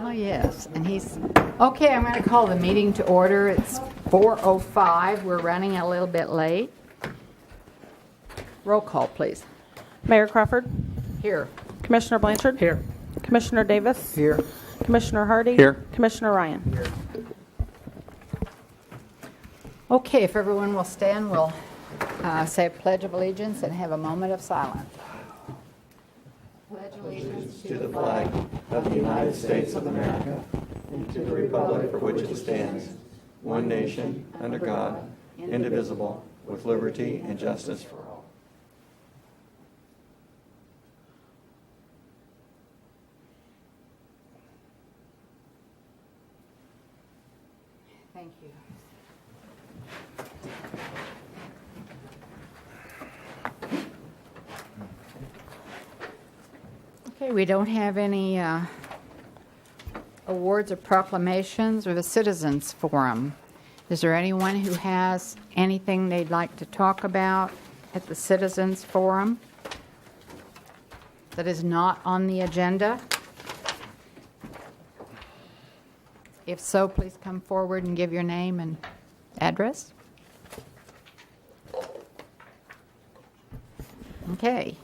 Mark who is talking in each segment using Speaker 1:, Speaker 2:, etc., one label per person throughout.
Speaker 1: Oh, yes, and he's, okay, I'm going to call the meeting to order. It's 4:05. We're running a little bit late. Roll call, please.
Speaker 2: Mayor Crawford.
Speaker 1: Here.
Speaker 2: Commissioner Blanchard.
Speaker 3: Here.
Speaker 2: Commissioner Davis.
Speaker 3: Here.
Speaker 2: Commissioner Hardy.
Speaker 3: Here.
Speaker 2: Commissioner Ryan.
Speaker 3: Here.
Speaker 1: Okay, if everyone will stand, we'll say a Pledge of Allegiance and have a moment of silence. Pledge allegiance
Speaker 4: to the flag of the United States of America and to the republic for which it stands, one nation, under God, indivisible, with liberty and justice for all.
Speaker 1: Thank you. Okay, we don't have any awards or proclamations or the Citizens Forum. Is there anyone who has anything they'd like to talk about at the Citizens Forum that is not on the agenda? If so, please come forward and give your name and address. Okay.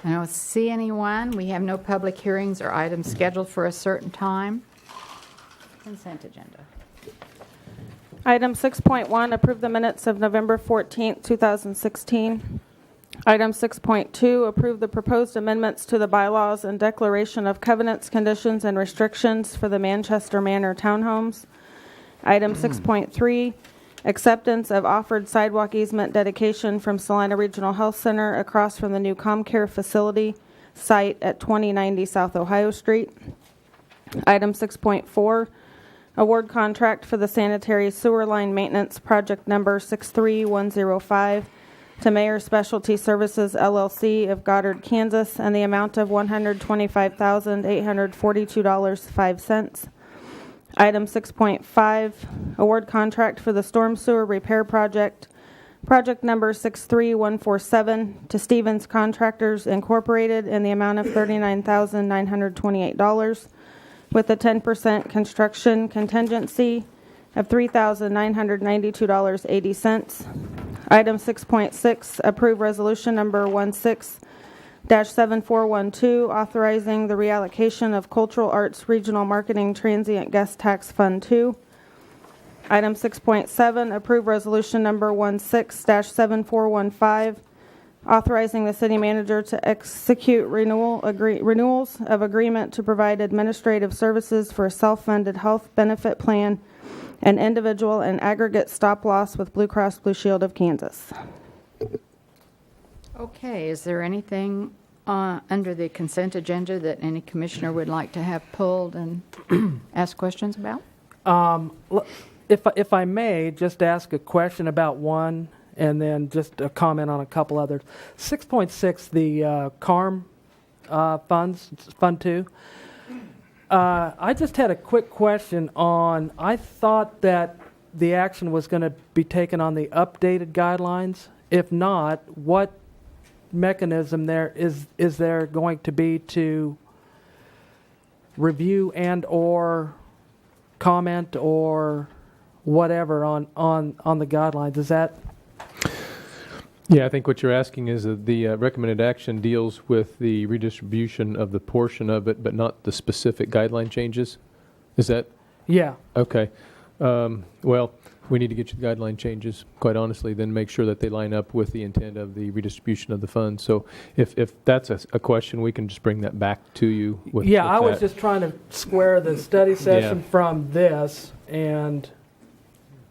Speaker 1: I don't see anyone. We have no public hearings or items scheduled for a certain time. Consent agenda.
Speaker 2: Item 6.1, approve the minutes of November 14th, 2016. Item 6.2, approve the proposed amendments to the bylaws and declaration of covenants, conditions, and restrictions for the Manchester Manor townhomes. Item 6.3, acceptance of offered sidewalk easement dedication from Salina Regional Health Center across from the new ComCare facility site at 2090 South Ohio Street. Item 6.4, award contract for the sanitary sewer line maintenance project number 63105 to Mayor Specialty Services LLC of Goddard, Kansas, and the amount of $125,842.05. Item 6.5, award contract for the storm sewer repair project, project number 63147 to Stevens Contractors Incorporated in the amount of $39,928 with a 10% construction contingency of $3,992.80. Item 6.6, approve resolution number 16-7412, authorizing the reallocation of Cultural Arts Regional Marketing Transient Guest Tax Fund 2. Item 6.7, approve resolution number 16-7415, authorizing the city manager to execute renewals of agreement to provide administrative services for a self-funded health benefit plan and individual and aggregate stop loss with Blue Cross Blue Shield of Kansas.
Speaker 1: Okay, is there anything under the consent agenda that any commissioner would like to have pulled and ask questions about?
Speaker 3: If I may, just ask a question about one and then just a comment on a couple others. 6.6, the CARM funds, Fund 2. I just had a quick question on, I thought that the action was going to be taken on the updated guidelines. If not, what mechanism there is there going to be to review and or comment or whatever on the guidelines? Is that?
Speaker 5: Yeah, I think what you're asking is that the recommended action deals with the redistribution of the portion of it, but not the specific guideline changes. Is that?
Speaker 3: Yeah.
Speaker 5: Okay. Well, we need to get you the guideline changes, quite honestly, then make sure that they line up with the intent of the redistribution of the funds. So if that's a question, we can just bring that back to you. With
Speaker 3: I was
Speaker 5: that.
Speaker 3: just trying to square the study session from this, and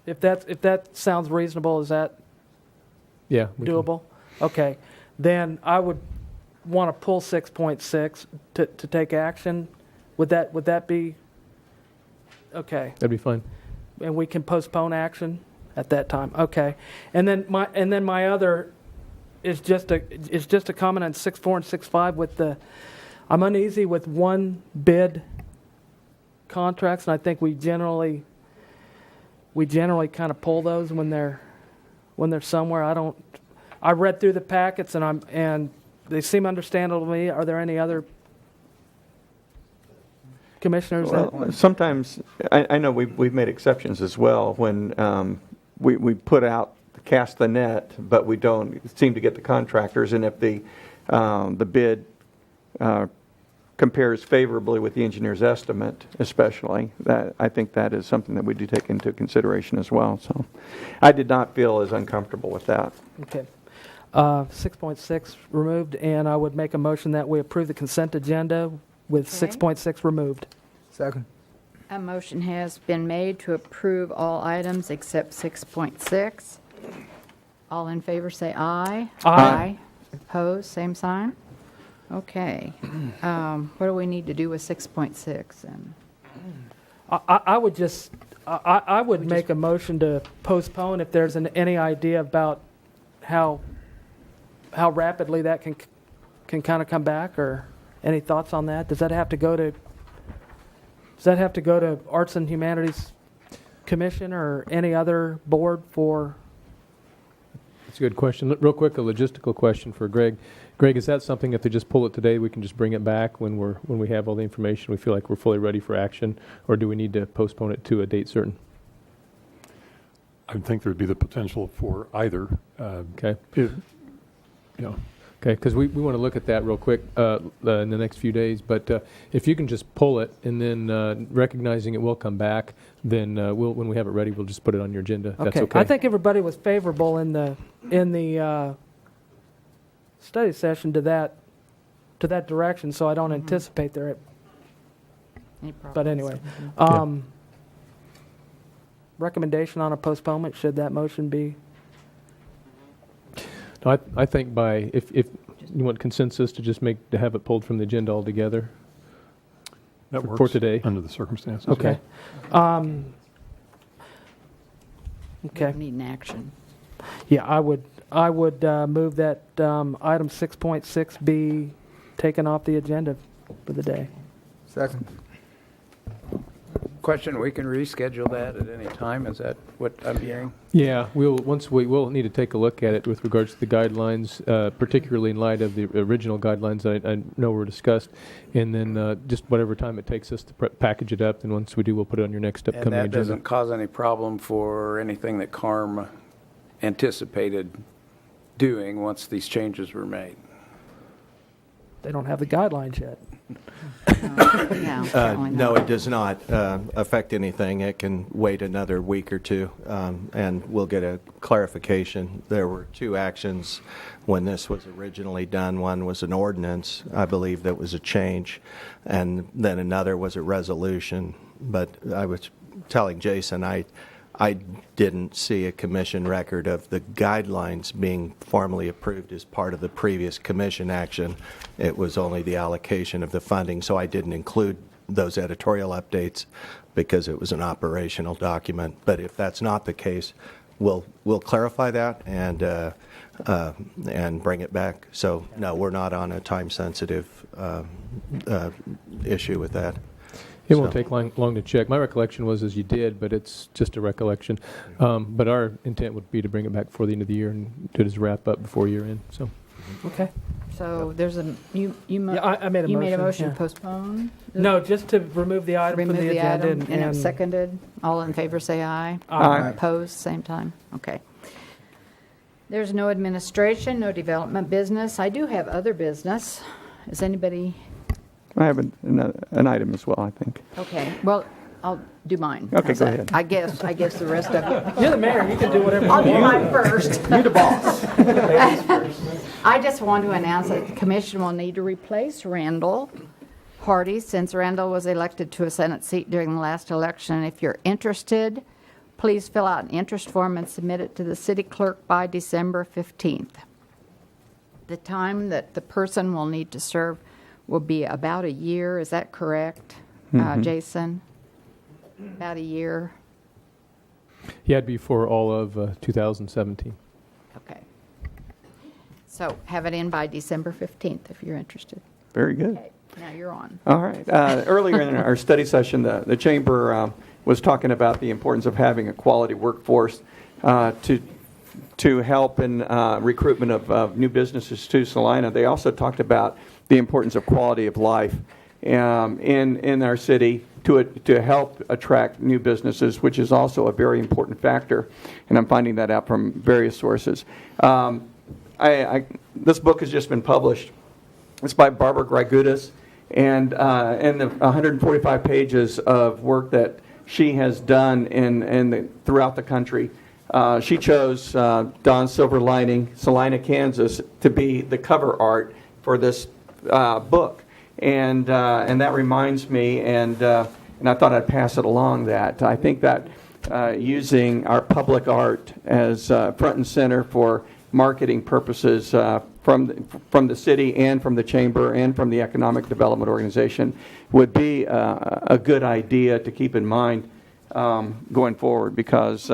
Speaker 3: if that sounds reasonable, is that doable? Okay. Then I would want to pull 6.6 to take action. Would that be okay?
Speaker 5: That'd be fine.
Speaker 3: And we can postpone action at that time. Okay. And then my other is just a comment on 6.4 and 6.5 with I'm uneasy with one bid contracts, and I think we generally kind of pull those when they're somewhere. I read through the packets and they seem understandable to me. Are there any other commissioners?
Speaker 4: Well, sometimes, I know we've made exceptions as well when we put out, cast the net, but we don't seem to get the contractors, and if the bid compares favorably with the engineer's estimate, especially, that I think that is something that we do take into consideration as well. So I did not feel as uncomfortable with that.
Speaker 3: Okay. 6.6 removed, and I would make a motion that we approve the consent agenda with
Speaker 1: Okay.
Speaker 3: 6.6 removed.
Speaker 6: Second.
Speaker 1: A motion has been made to approve all items except 6.6. All in favor say aye.
Speaker 3: Aye.
Speaker 1: Opposed, same sign? Okay. What do we need to do with 6.6? And
Speaker 3: I would just, I would make a motion to postpone if there's any idea about how rapidly that can kind of come back, or any thoughts on that? Does that have to go to Arts and Humanities Commission or any other board for?
Speaker 5: That's a good question. Real quick, a logistical question for Greg. Greg, is that something, if they just pull it today, we can just bring it back when we have all the information, we feel like we're fully ready for action, or do we need to postpone it to a date certain?
Speaker 7: I think there'd be the potential for either.
Speaker 5: Okay.
Speaker 7: Yeah.
Speaker 5: Okay, because we want to look at that real quick in the next few days. But if you can just pull it, and then recognizing it will come back, then when we have it ready, we'll just put it on your agenda. That's okay.
Speaker 3: I think everybody was favorable in the study session to that direction, so I don't anticipate there.
Speaker 1: any problems?
Speaker 3: But anyway, recommendation on a postponement, should that motion be?
Speaker 5: No, I think if you want consensus to just to have it pulled from the agenda altogether.
Speaker 7: That
Speaker 5: For
Speaker 7: works
Speaker 5: today.
Speaker 7: under the circumstances.
Speaker 3: Okay. Okay.
Speaker 1: Need an action.
Speaker 3: Yeah, I would move that item 6.6 be taken off the agenda for the day.
Speaker 6: Second. Question, we can reschedule that at any time, is that what I'm hearing?
Speaker 5: Yeah, we'll need to take a look at it with regards to the guidelines, particularly in light of the original guidelines that I know were discussed, and then just whatever time it takes us to package it up. And once we do, we'll put it on your next
Speaker 6: And
Speaker 5: upcoming
Speaker 6: that
Speaker 5: agenda.
Speaker 6: doesn't cause any problem for anything that CARM anticipated doing once these changes were made?
Speaker 3: They don't have the guidelines yet.
Speaker 1: Yeah, apparently
Speaker 8: No,
Speaker 1: not.
Speaker 8: it does not affect anything. It can wait another week or two, and we'll get a clarification. There were two actions when this was originally done. One was an ordinance, I believe, that was a change, and then another was a resolution. But I was telling Jason, I didn't see a commission record of the guidelines being formally approved as part of the previous commission action. It was only the allocation of the funding, so I didn't include those editorial updates because it was an operational document. But if that's not the case, we'll clarify that and bring it back. So no, we're not on a time-sensitive issue with that.
Speaker 5: It won't take long to check. My recollection was as you did, but it's just a recollection. But our intent would be to bring it back before the end of the year and do it as a wrap up before year end. So
Speaker 3: Okay.
Speaker 1: So there's you
Speaker 3: I made a
Speaker 1: you
Speaker 3: motion.
Speaker 1: made a motion
Speaker 3: yeah.
Speaker 1: to postpone?
Speaker 3: No, just to remove the item
Speaker 1: Remove
Speaker 3: from the
Speaker 1: the
Speaker 3: agenda.
Speaker 1: item, and it's seconded. All in favor, say aye.
Speaker 4: Aye.
Speaker 1: Opposed, same time. Okay. There's no administration, no development business. I do have other business. Is anybody?
Speaker 4: I have an item as well, I think.
Speaker 1: Okay, well, I'll do mine.
Speaker 4: Okay,
Speaker 1: How's
Speaker 4: go
Speaker 1: that?
Speaker 4: ahead.
Speaker 1: I guess the rest of it.
Speaker 3: You're the mayor. You can do whatever
Speaker 1: I'll
Speaker 3: you
Speaker 1: do
Speaker 3: want.
Speaker 1: mine first.
Speaker 4: You're the boss.
Speaker 1: I just want to announce that the commission will need to replace Randall Hardy since Randall was elected to a Senate seat during the last election. If you're interested, please fill out an interest form and submit it to the city clerk by December 15th. The time that the person will need to serve will be about a year. Is that correct, Jason? About a year?
Speaker 5: yeah, it'd be for all of 2017.
Speaker 1: Okay. So have it in by December 15th if you're interested.
Speaker 4: Very good.
Speaker 1: Okay, now you're on.
Speaker 4: All right. Earlier in our study session, the chamber was talking about the importance of having a quality workforce to help in recruitment of new businesses to Salina. They also talked about the importance of quality of life. in our city to help attract new businesses, which is also a very important factor. And I'm finding that out from various sources. This book has just been published. It's by Barbara Grigutis, and the 145 pages of work that she has done throughout the country. She chose Dawn's Silver Lining, Salina, Kansas, to be the cover art for this book, and that reminds me, and I thought I'd pass it along. That I think that using our public art as front and center for marketing purposes from the city and from the chamber and from the Economic Development Organization would be a good idea to keep in mind going forward, because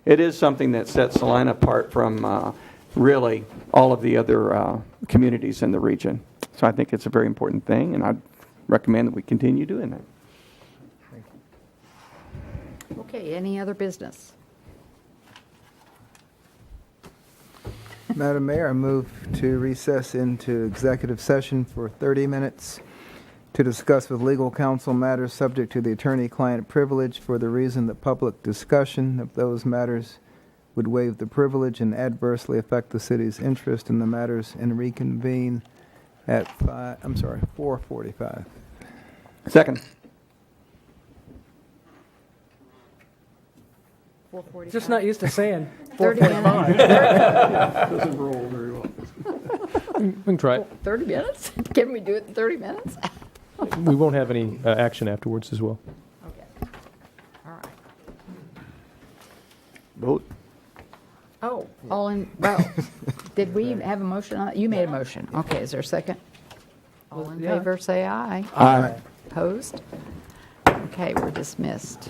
Speaker 4: it is something that sets Salina apart from really all of the other communities in the region. So I think it's a very important thing, and I'd recommend that we continue doing that.
Speaker 1: Okay, any other business?
Speaker 9: Madam Mayor, I move to recess into executive session for 30 minutes to discuss with legal counsel matters subject to the attorney-client privilege for the reason that public discussion of those matters would waive the privilege and adversely affect the city's interest in the matters, and reconvene at 4:45.
Speaker 4: Second.
Speaker 1: 4:45.
Speaker 3: Just not used to saying
Speaker 1: 30 minutes.
Speaker 7: Doesn't roll very well.
Speaker 5: We can try it.
Speaker 1: 30 minutes? Can we do it in 30 minutes?
Speaker 5: We won't have any action afterwards as well.
Speaker 1: Okay. All right.
Speaker 4: Vote.
Speaker 1: Oh, all in, well, did we have a motion on it? You made a motion. Okay, is there a second? All in
Speaker 3: Yeah.
Speaker 1: favor, say aye.
Speaker 4: Aye.
Speaker 1: Opposed? Okay, we're dismissed.